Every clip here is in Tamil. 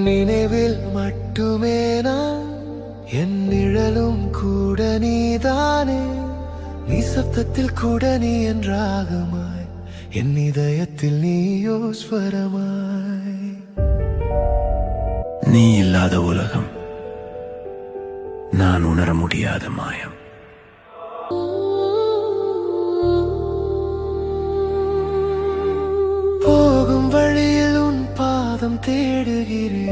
நினைவில் மட்டுமே நான், என் நிழலும் கூட நீதானே. நிசப்தத்தில் கூட நீ என் ராகமாய், என் இதயத்தில் நீயோ ஸ்வரமாய். நீ இல்லாத உலகம் நான் உணர முடியாத மாயம். போகும் வழியில் உன் பாதம் தேடுகிறேன்,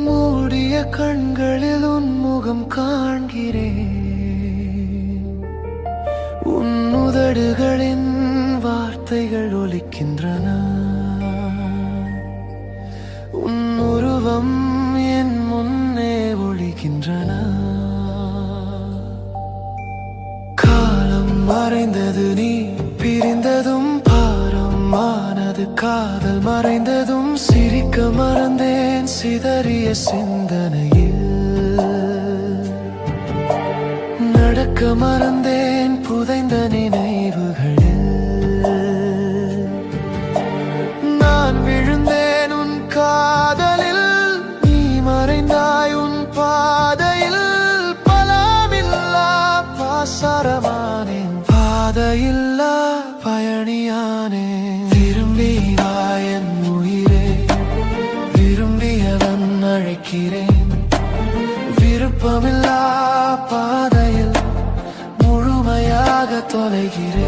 மூடிய கண்களில் உன் முகம் காண்கிறேன். உன் உதடுகளின் வார்த்தைகள் ஒலிக்கின்றன, உன் உருவம் என் முன்னே ஒளிக்கின்றன. காலம் மறைந்தது, நீ பிரிந்ததும் பாரம் ஆனது. காதல் மறைந்ததும் சிரிக்க மறந்தேன் சிதறிய சிந்தனையில். நடக்க மறந்தேன் புதைந்த நினைவுகளில். நான் விழுந்தேன் உன் காதலில், நீ மறைந்தாய் உன் பாதையில். பலமில்லா பாசரமானேன், பாதையில்லா பயணியானேன். திரும்பி வா என் உயிரே, விரும்பியவன் அழைக்கிறேன். விருப்பமில்லா பாதையில் முழுமையாக தொலைகிறேன்.